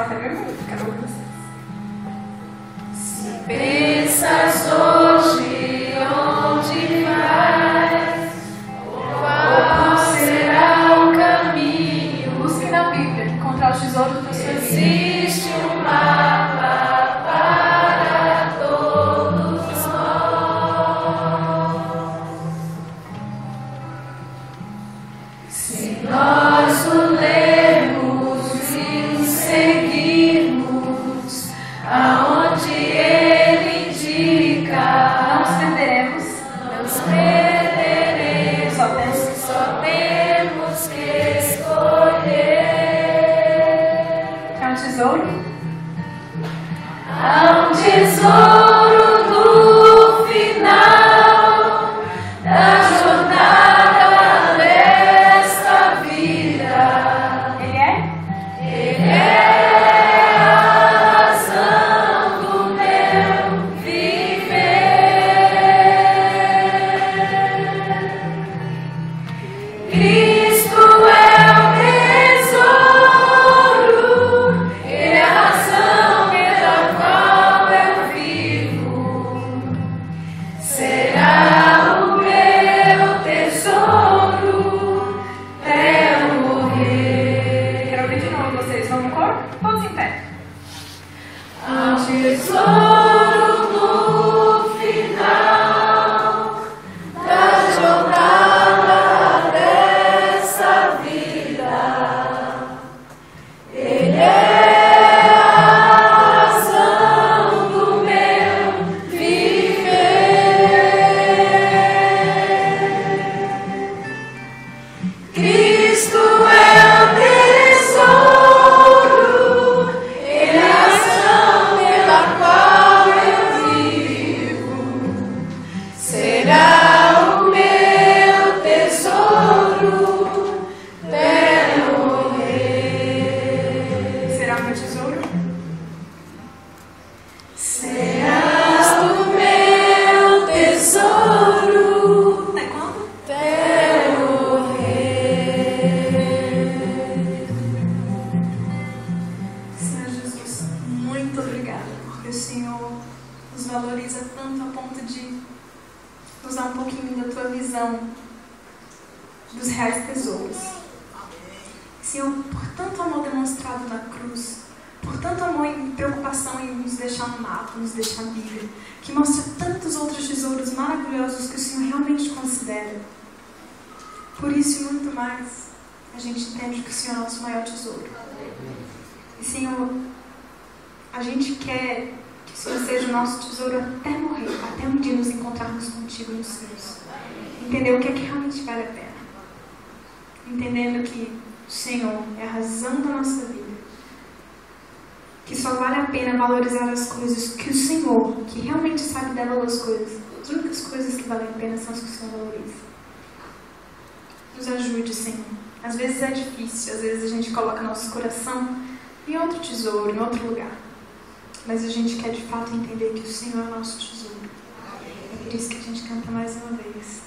pega muito, quero ouvir vocês. Se pensas hoje onde vais, qual será o caminho? Busque na Bíblia, encontrar os tesouros da sua vida. Existe um mapa para todos nós. Se nós o lermos e o seguirmos, aonde ele indica, Não nos perderemos. não nos perderemos. Só temos que escolher. É um tesouro? Há um tesouro no final da jornada desta vida. Ele é? Ele é a razão do meu viver. Cristo é o tesouro, Ele é a razão pela qual eu vivo. Será o meu tesouro até eu morrer. Quero ouvir de novo vocês. Vamos no coro? Todos em pé. Há um tesouro no final da jornada dessa vida. Ele é a razão do meu viver. Cristo é o tesouro, Ele é a razão pela qual eu vivo. Será o meu tesouro até morrer. Será o meu tesouro? Serás o meu tesouro Até quando? até morrer. Senhor Jesus, muito obrigada, porque o Senhor nos valoriza tanto a ponto de nos dar um pouquinho da tua visão dos reais tesouros. Senhor, por tanto amor demonstrado na cruz, por tanto amor e preocupação em nos deixar no mapa, nos deixar na Bíblia, que mostra tantos outros tesouros maravilhosos que o Senhor realmente considera. Por isso e muito mais, a gente entende que o Senhor é o nosso maior tesouro. E, Senhor, a gente quer que o Senhor seja o nosso tesouro até morrer, até um dia nos encontrarmos contigo nos céus. Entender o que é que realmente vale a pena. Entendendo que o Senhor é a razão da nossa vida. Que só vale a pena valorizar as coisas que o Senhor, que realmente sabe dar valor às coisas, as únicas coisas que valem a pena são as que o Senhor valoriza. Nos ajude, Senhor. Às vezes é difícil, às vezes a gente coloca nosso coração em outro tesouro, em outro lugar. Mas a gente quer de fato entender que o Senhor é o nosso tesouro. É por isso que a gente canta mais uma vez.